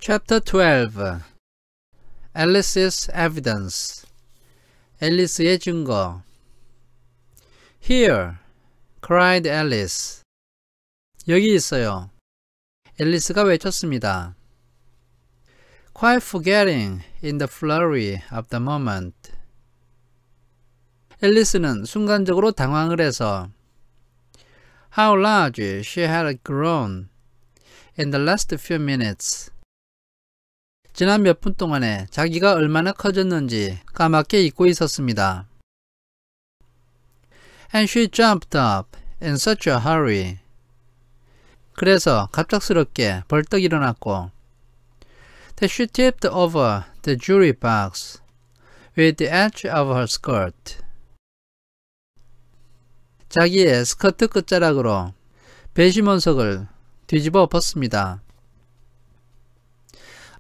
Chapter 12 Alice's Evidence 앨리스의 증거 Here! cried Alice. 여기 있어요. 앨리스가 외쳤습니다. Quite forgetting in the flurry of the moment. 앨리스는 순간적으로 당황을 해서 How large she had grown in the last few minutes. 지난 몇 분 동안에 자기가 얼마나 커졌는지 까맣게 잊고 있었습니다. And she jumped up in such a hurry. 그래서 갑작스럽게 벌떡 일어났고 that she tipped over the jury box with the edge of her skirt. 자기의 스커트 끝자락으로 배심원석을 뒤집어 엎었습니다.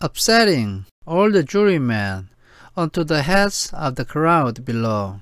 Upsetting all the jurymen onto the heads of the crowd below.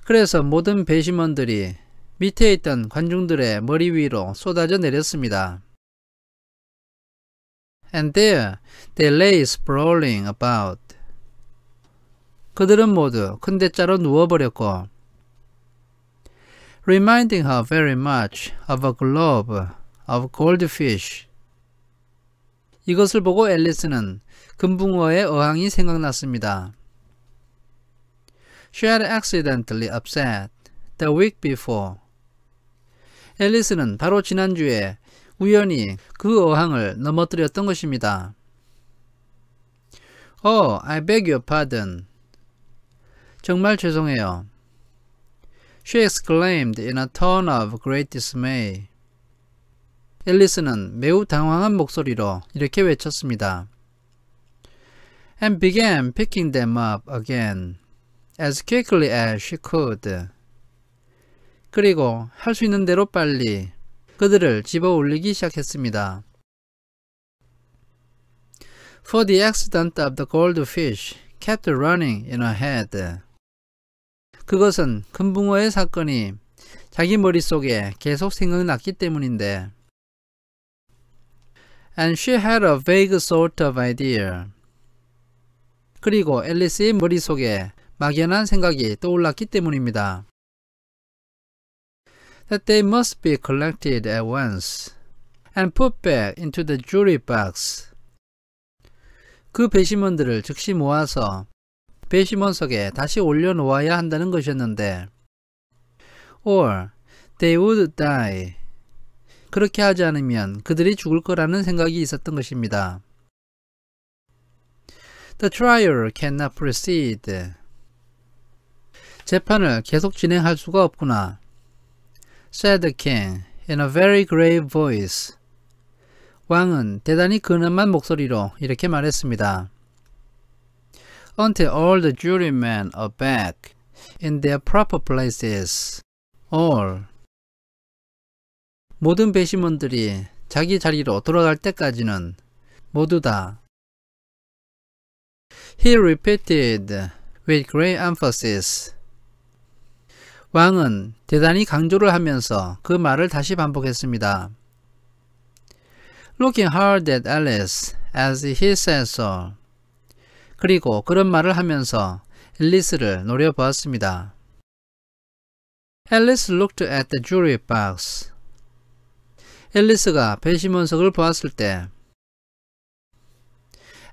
그래서 모든 배심원들이 밑에 있던 관중들의 머리 위로 쏟아져 내렸습니다. And there they lay sprawling about. 그들은 모두 큰 대자로 누워버렸고 reminding her very much of a globe of goldfish. 이것을 보고 앨리스는 금붕어의 어항이 생각났습니다. She had accidentally upset the week before. 앨리스는 바로 지난주에 우연히 그 어항을 넘어뜨렸던 것입니다. Oh, I beg your pardon. 정말 죄송해요. She exclaimed in a tone of great dismay. 앨리스는 매우 당황한 목소리로 이렇게 외쳤습니다. And began picking them up again as quickly as she could. 그리고 할 수 있는 대로 빨리 그들을 집어 올리기 시작했습니다. For the accident of the goldfish kept running in her head. 그것은 금붕어의 사건이 자기 머릿속에 계속 생각났기 때문인데 And she had a vague sort of idea. 그리고 앨리스의 머릿속에 막연한 생각이 떠올랐기 때문입니다. That they must be collected at once and put back into the jury box. 그 배심원들을 즉시 모아서 배심원석에 다시 올려놓아야 한다는 것이었는데 Or they would die. 그렇게 하지 않으면 그들이 죽을 거라는 생각이 있었던 것입니다. The trial cannot proceed. 재판을 계속 진행할 수가 없구나. Said the king in a very grave voice. 왕은 대단히 근엄한 목소리로 이렇게 말했습니다. Until all the jurymen are back in their proper places. All. 모든 배심원들이 자기 자리로 돌아갈 때까지는 모두 다. He repeated with great emphasis. 왕은 대단히 강조를 하면서 그 말을 다시 반복했습니다. Looking hard at Alice as he said so. 그리고 그런 말을 하면서 앨리스를 노려보았습니다. Alice looked at the jury box. 앨리스가 배심원석을 보았을 때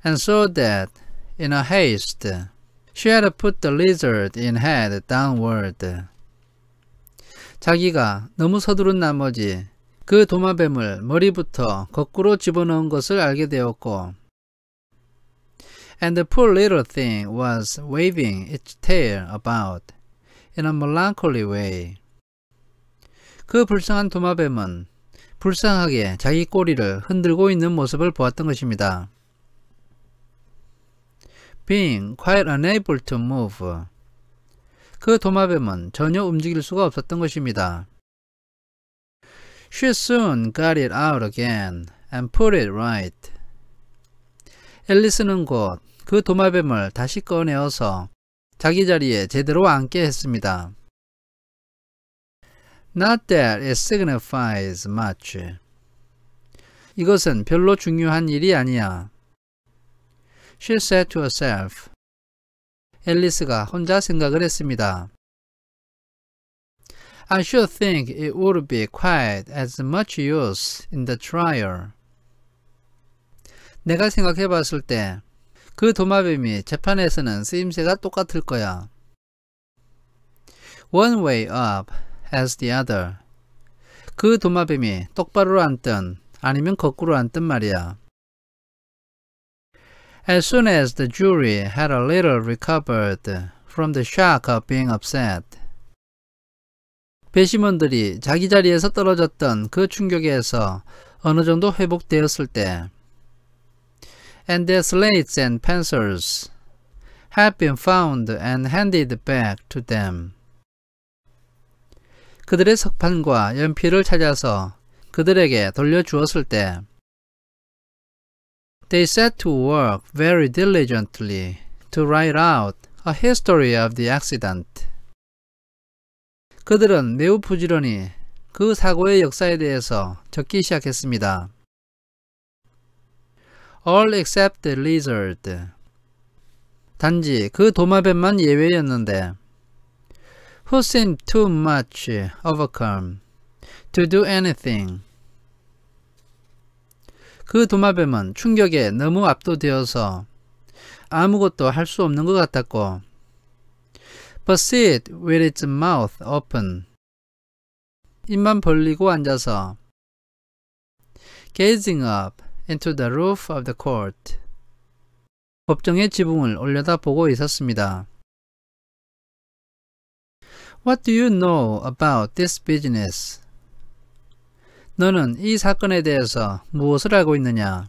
And saw that in a haste she had put the lizard in head downward. 자기가 너무 서두른 나머지 그 도마뱀을 머리부터 거꾸로 집어넣은 것을 알게 되었고 And the poor little thing was waving its tail about in a melancholy way. 그 불쌍한 도마뱀은 불쌍하게 자기 꼬리를 흔들고 있는 모습을 보았던 것입니다. Being quite unable to move. 그 도마뱀은 전혀 움직일 수가 없었던 것입니다. She soon got it out again and put it right. 앨리스는 곧 그 도마뱀을 다시 꺼내어서 자기 자리에 제대로 앉게 했습니다. Not that it signifies much. 이것은 별로 중요한 일이 아니야. She said to herself. 앨리스가 혼자 생각을 했습니다. I should think it would be quite as much use in the trial. 내가 생각해 봤을 때 그 도마뱀이 재판에서는 쓰임새가 똑같을 거야. One way up as the other. 그 도마뱀이 똑바로 앉든 아니면 거꾸로 앉든 말이야. As soon as the jury had a little recovered from the shock of being upset. 배심원들이 자기 자리에서 떨어졌던 그 충격에서 어느 정도 회복되었을 때 And their slates and pencils had been found and handed back to them. 그들의 석판과 연필을 찾아서 그들에게 돌려주었을 때 They set to work very diligently to write out a history of the accident. 그들은 매우 부지런히 그 사고의 역사에 대해서 적기 시작했습니다. All except the lizard. 단지 그 도마뱀만 예외였는데 Who seemed too much overcome to do anything. 그 도마뱀은 충격에 너무 압도되어서 아무것도 할 수 없는 것 같았고 But sit with its mouth open. 입만 벌리고 앉아서 Gazing up into the roof of the court. 법정의 지붕을 올려다보고 있었습니다. What do you know about this business? 너는 이 사건에 대해서 무엇을 알고 있느냐?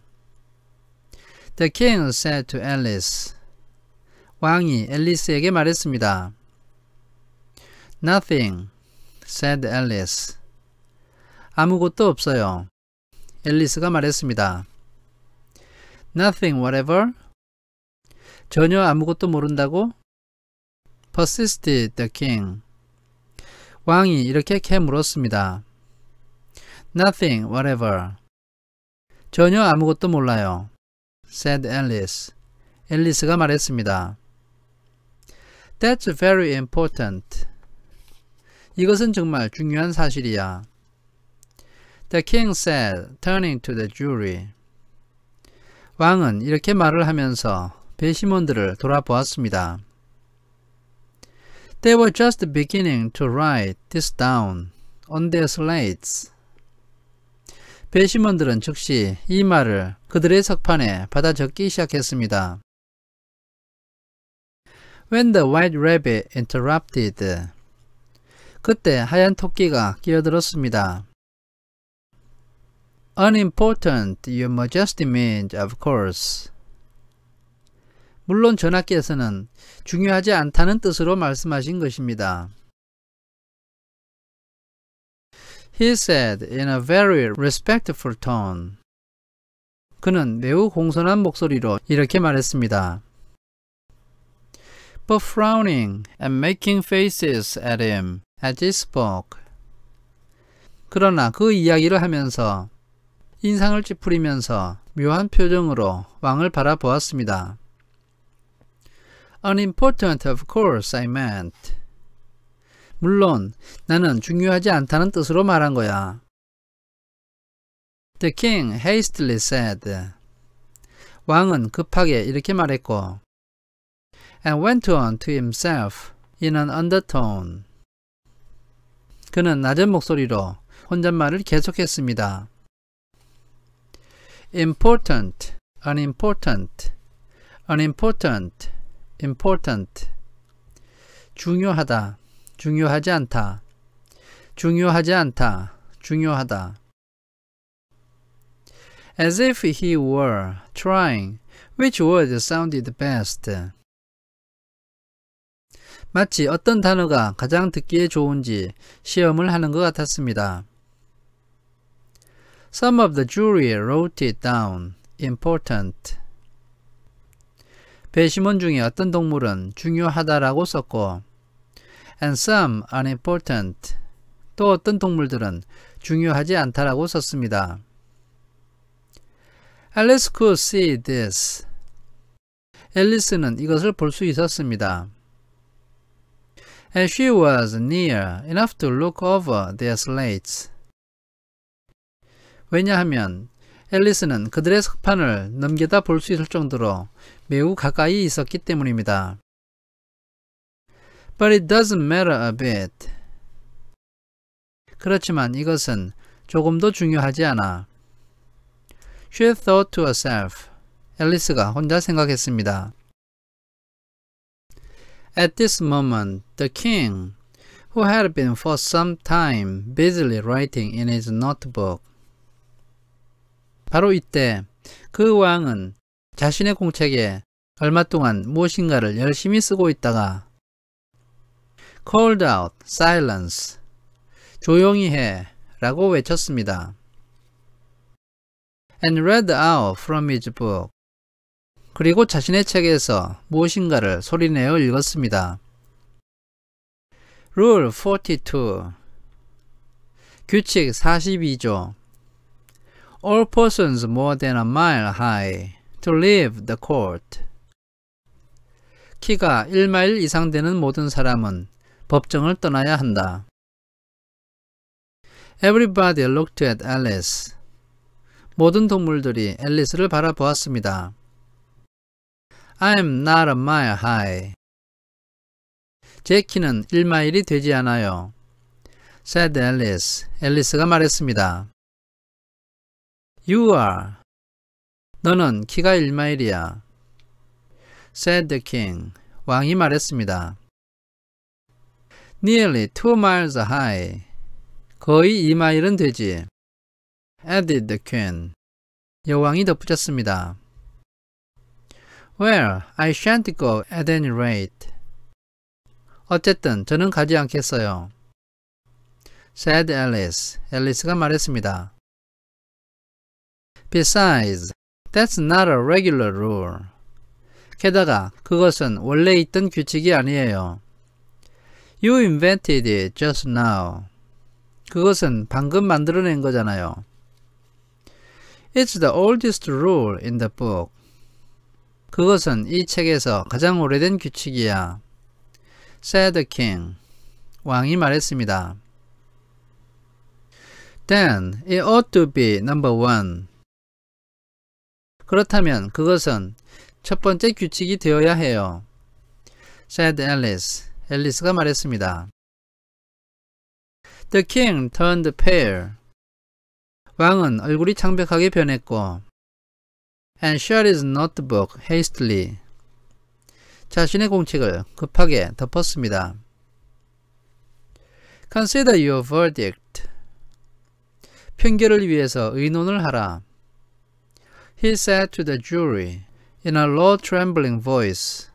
The king said to Alice. 왕이 앨리스에게 말했습니다. Nothing, said Alice. 아무것도 없어요. 앨리스가 말했습니다. Nothing whatever? 전혀 아무것도 모른다고? persisted the king. 왕이 이렇게 캐물었습니다. Nothing whatever. 전혀 아무것도 몰라요. said Alice. 앨리스가 말했습니다. That's very important. 이것은 정말 중요한 사실이야. The king said, turning to the jury. 왕은 이렇게 말을 하면서 배심원들을 돌아보았습니다. They were just beginning to write this down on their slates. 배심원들은 즉시 이 말을 그들의 석판에 받아 적기 시작했습니다. When the white rabbit interrupted. 그때 하얀 토끼가 끼어들었습니다. Unimportant, your majesty means, of course. 물론 전하께서는 중요하지 않다는 뜻으로 말씀하신 것입니다. He said in a very respectful tone. 그는 매우 공손한 목소리로 이렇게 말했습니다. But frowning and making faces at him as he spoke. 그러나 그 이야기를 하면서 인상을 찌푸리면서 묘한 표정으로 왕을 바라보았습니다. Unimportant, of course, I meant. 물론 나는 중요하지 않다는 뜻으로 말한 거야. The king hastily said. 왕은 급하게 이렇게 말했고 and went on to himself in an undertone. 그는 낮은 목소리로 혼잣말을 계속했습니다. Important, unimportant, unimportant, important. 중요하다, 중요하지 않다, 중요하지 않다, 중요하다. As if he were trying which word sounded best. 마치 어떤 단어가 가장 듣기에 좋은지 시험을 하는 것 같았습니다. Some of the jury wrote it down. Important. 배심원 중에 어떤 동물은 중요하다라고 썼고 and some unimportant. 또 어떤 동물들은 중요하지 않다라고 썼습니다. Alice could see this. 앨리스는 이것을 볼 수 있었습니다. And she was near enough to look over their slates. 왜냐하면 앨리스는 그들의 석판을 넘겨다 볼 수 있을 정도로 매우 가까이 있었기 때문입니다. But it doesn't matter a bit. 그렇지만 이것은 조금도 중요하지 않아. She thought to herself. 앨리스가 혼자 생각했습니다. At this moment, the king, who had been for some time busily writing in his notebook, 바로 이때 그 왕은 자신의 공책에 얼마 동안 무엇인가를 열심히 쓰고 있다가 called out, silence, 조용히 해 라고 외쳤습니다. And read out from his book, 그리고 자신의 책에서 무엇인가를 소리내어 읽었습니다. Rule 42, 규칙 42조. All persons more than a mile high to leave the court. 키가 1마일 이상 되는 모든 사람은 법정을 떠나야 한다. Everybody looked at Alice. 모든 동물들이 앨리스를 바라보았습니다. I'm not a mile high. 제 키는 1마일이 되지 않아요. said Alice. 앨리스가 말했습니다. You are. 너는 키가 1마일이야. said the king. 왕이 말했습니다. Nearly 2 miles high. 거의 2마일은 되지. added the queen. 여왕이 덧붙였습니다. Well, I shan't go at any rate. 어쨌든 저는 가지 않겠어요. said Alice. 앨리스가 말했습니다. Besides, that's not a regular rule. 게다가 그것은 원래 있던 규칙이 아니에요. You invented it just now. 그것은 방금 만들어낸 거잖아요. It's the oldest rule in the book. 그것은 이 책에서 가장 오래된 규칙이야. said the king. 왕이 말했습니다. Then it ought to be number 1. 그렇다면 그것은 첫 번째 규칙이 되어야 해요. said Alice. 앨리스가 말했습니다. The king turned pale. 왕은 얼굴이 창백하게 변했고 and shut his notebook hastily. 자신의 공책을 급하게 덮었습니다. Consider your verdict. 편결을 위해서 의논을 하라. He said to the jury in a low trembling voice.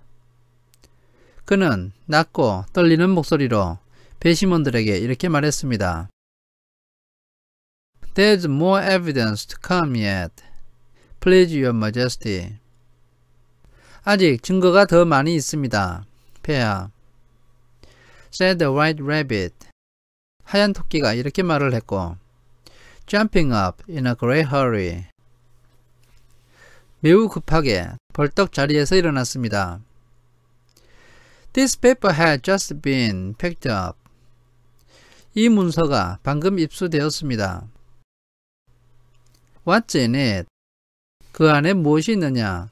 그는 낮고 떨리는 목소리로 배심원들에게 이렇게 말했습니다. There's more evidence to come yet. Please, Your Majesty. 아직 증거가 더 많이 있습니다. 폐하. said the white rabbit. 하얀 토끼가 이렇게 말을 했고 jumping up in a great hurry. 매우 급하게 벌떡 자리에서 일어났습니다. This paper had just been picked up. 이 문서가 방금 입수되었습니다. What's in it? 그 안에 무엇이 있느냐?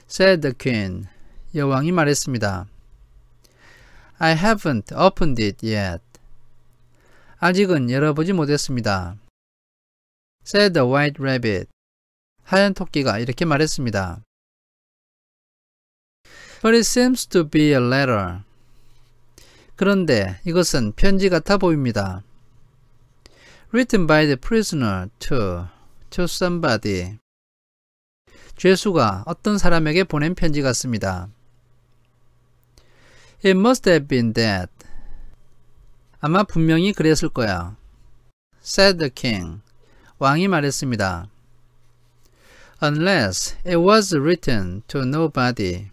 said the queen. 여왕이 말했습니다. I haven't opened it yet. 아직은 열어보지 못했습니다. said the white rabbit. 하얀 토끼가 이렇게 말했습니다. But it seems to be a letter. 그런데 이것은 편지 같아 보입니다. Written by the prisoner to somebody. 죄수가 어떤 사람에게 보낸 편지 같습니다. It must have been that. 아마 분명히 그랬을 거야. said the king. 왕이 말했습니다. Unless it was written to nobody.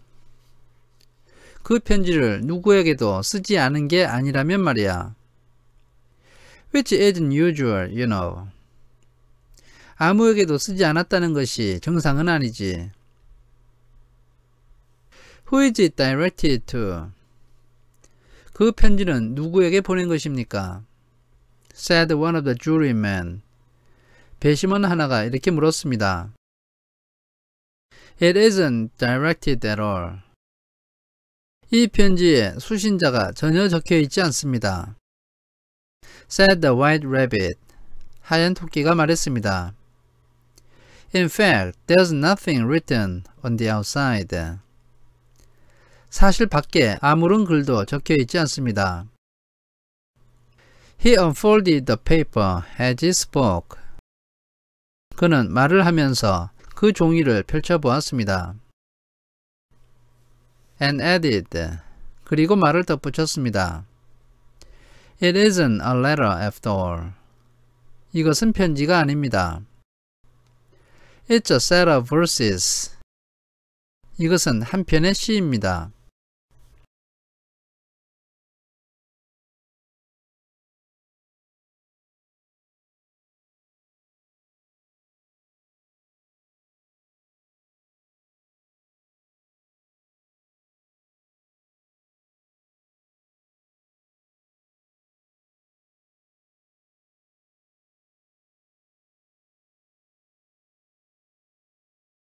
그 편지를 누구에게도 쓰지 않은 게 아니라면 말이야. Which isn't usual, you know. 아무에게도 쓰지 않았다는 것이 정상은 아니지. Who is it directed to? 그 편지는 누구에게 보낸 것입니까? said one of the jurymen. 배심원 하나가 이렇게 물었습니다. It isn't directed at all. 이 편지에 수신자가 전혀 적혀 있지 않습니다. said the white rabbit. 하얀 토끼가 말했습니다. In fact, there's nothing written on the outside. 사실 밖에 아무런 글도 적혀 있지 않습니다. He unfolded the paper as he spoke. 그는 말을 하면서 그 종이를 펼쳐보았습니다. And added. 그리고 말을 덧붙였습니다. It isn't a letter after all. 이것은 편지가 아닙니다. It's a set of verses. 이것은 한 편의 시입니다.